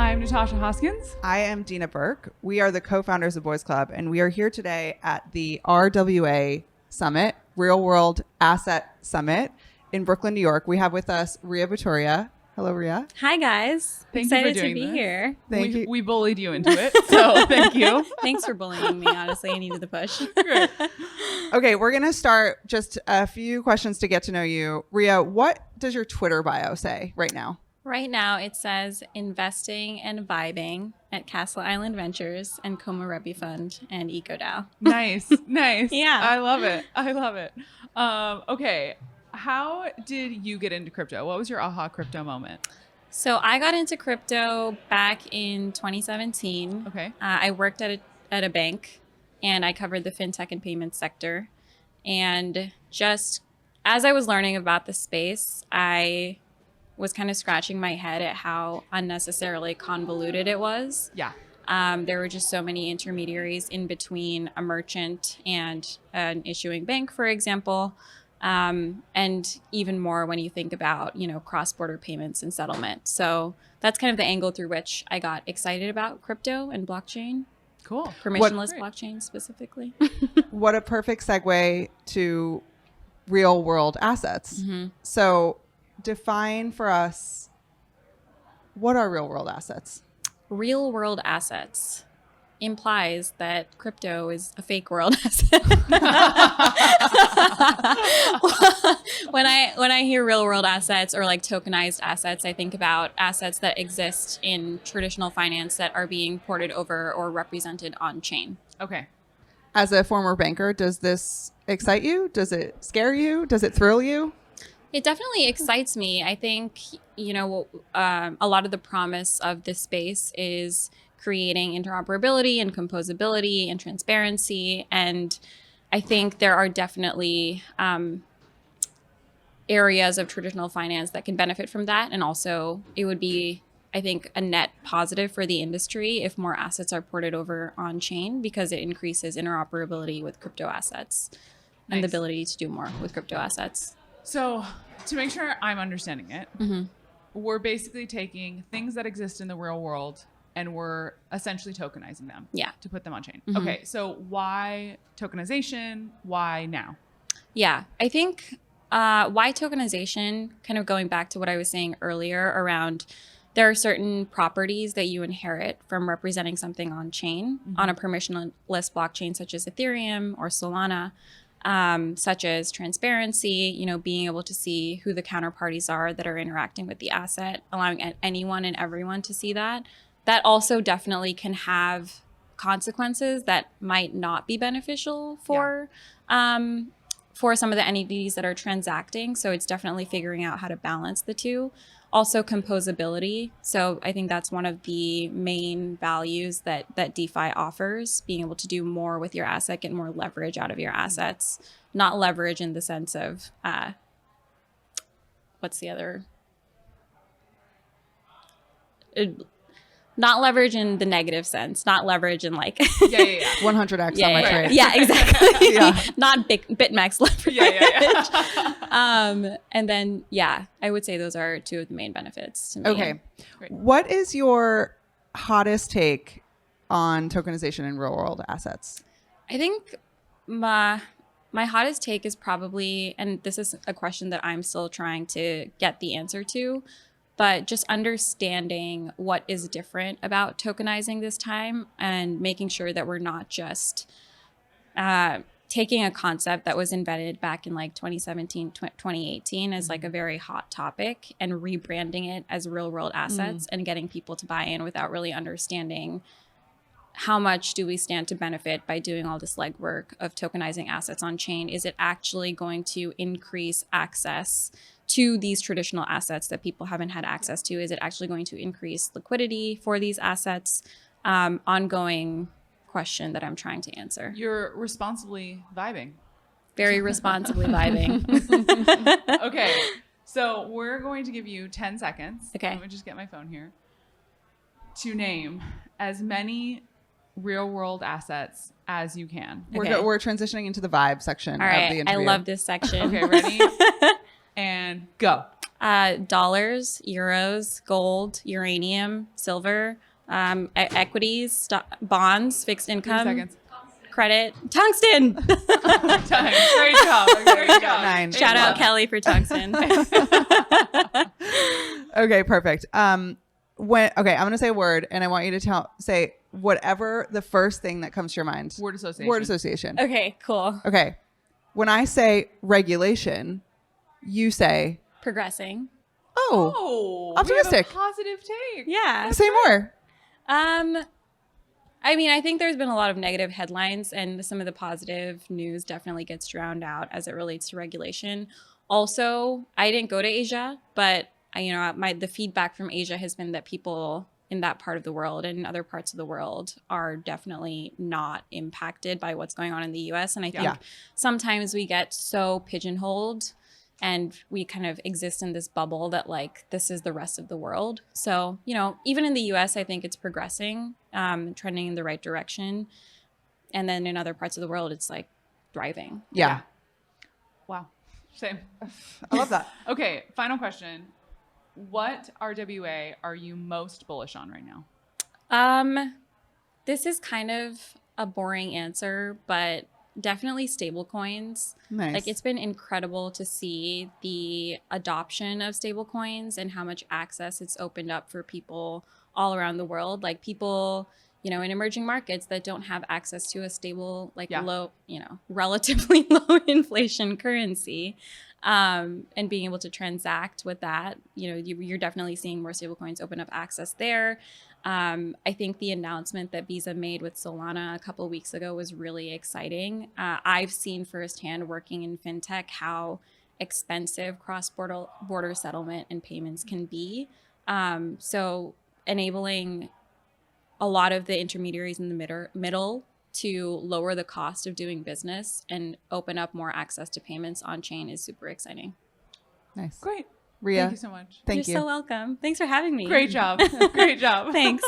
I'm Natasha Hoskins. I am Dina Burke. We are the co-founders of Boys Club, and we are here today at the RWA Summit, Real World Asset Summit in Brooklyn, New York. We have with us Bhutoria. Hello, Ria. Hi, guys. Thank you Excited for doing to be this. here. Thank you. We bullied you into it, so thank you. Thanks for bullying me. Honestly, I needed the push. Great. Okay, we're going to start just a few questions to get to know you. Ria, what does your Twitter bio say right now? Right now, it says investing and vibing at Castle Island Ventures and Coma Rebbe Fund and EcoDAO. Nice. Yeah. I love it. Okay. How did you get into crypto? What was your aha crypto moment? So I got into crypto back in 2017. Okay. I worked at a bank, and I covered the fintech and payments sector. And just as I was learning about the space, I was kind of scratching my head at how unnecessarily convoluted it was. Yeah. There were just so many intermediaries in between a merchant and an issuing bank, for example. And even more when you think about, cross-border payments and settlement. So that's kind of the angle through which I got excited about crypto and blockchain. Cool. Permissionless blockchain specifically. What a perfect segue to real world assets. Mm-hmm. So define for us, what are real world assets? Real world assets implies that crypto is a fake world asset. When I hear real world assets or like tokenized assets, I think about assets that exist in traditional finance that are being ported over or represented on chain. Okay. As a former banker, does this excite you? Does it scare you? Does it thrill you? It definitely excites me. I think, a lot of the promise of this space is creating interoperability and composability and transparency. And I think there are definitely areas of traditional finance that can benefit from that. And also it would be, I think, a net positive for the industry if more assets are ported over on chain, because it increases interoperability with crypto assets and the ability to do more with crypto assets. So to make sure I'm understanding it, Mm-hmm. we're basically taking things that exist in the real world and we're essentially tokenizing them. Yeah. To put them on chain. Mm-hmm. Okay. So why tokenization? Why now? Yeah, I think why tokenization, kind of going back to what I was saying earlier around there are certain properties that you inherit from representing something on chain, Mm-hmm. on a permissionless blockchain such as Ethereum or Solana, such as transparency, being able to see who the counterparties are that are interacting with the asset, allowing anyone and everyone to see that. That also definitely can have consequences that might not be beneficial for some of the entities that are transacting. So it's definitely figuring out how to balance the two. Also composability. So I think that's one of the main values that DeFi offers, being able to do more with your asset, get more leverage out of your assets. Not leverage in the sense of, what's the other? Not leverage in the negative sense, not leverage in like 100x on my trade. Yeah, exactly. Yeah. Not BitMEX leverage. Yeah. And then, I would say those are two of the main benefits to me. Okay. Great. What is your hottest take on tokenization in real world assets? I think my hottest take is probably, and this is a question that I'm still trying to get the answer to, but just understanding what is different about tokenizing this time and making sure that we're not just taking a concept that was invented back in like 2017, 2018 as like a very hot topic and rebranding it as real world assets and getting people to buy in without really understanding how much do we stand to benefit by doing all this legwork of tokenizing assets on chain? Is it actually going to increase access to these traditional assets that people haven't had access to? Is it actually going to increase liquidity for these assets? Ongoing question that I'm trying to answer. You're responsibly vibing. Very responsibly vibing. Okay. So we're going to give you 10 seconds. Okay. Let me just get my phone here. To name as many real world assets as you can. Okay. We're transitioning into the vibe section All of the right. I interview. love this section. Okay, ready? And go. Dollars, euros, gold, uranium, silver, equities, bonds, fixed 3 income, seconds. credit, tungsten. Time. Great job. Great job. 9. Shout out Kelly for tungsten. Okay, perfect. I'm gonna say a word, and I want you to say whatever the first thing that comes to your mind. Word association. Word association. Okay, cool. Okay. When I say regulation, you say, Progressing. oh, Oh, optimistic. We have a positive take. Yeah. say more. I mean, I think there's been a lot of negative headlines, and some of the positive news definitely gets drowned out as it relates to regulation. Also, I didn't go to Asia, but the feedback from Asia has been that people in that part of the world and in other parts of the world are definitely not impacted by what's going on in the US. And I think sometimes we get so pigeonholed and we kind of exist in this bubble that like this is the rest of the world. So, even in the US, I think it's progressing, trending in the right direction. And then in other parts of the world, it's like thriving. Yeah. Wow. Same. I love that. Okay. Final question. What RWA are you most bullish on right now? This is kind of a boring answer, but definitely stable coins. Nice. Like, it's been incredible to see the adoption of stable coins and how much access it's opened up for people all around the world. Like people, in emerging markets that don't have access to a stable, low, relatively low inflation currency. And being able to transact with that, you're definitely seeing more stable coins open up access there. I think the announcement that Visa made with Solana a couple of weeks ago was really exciting. I've seen firsthand working in fintech how expensive cross-border settlement and payments can be. So enabling a lot of the intermediaries in the middle to lower the cost of doing business and open up more access to payments on chain is super exciting. Nice. Great. Ria, Thank you so much. thank you. You're so welcome. Thanks for having me. Great job. Great job. Thanks.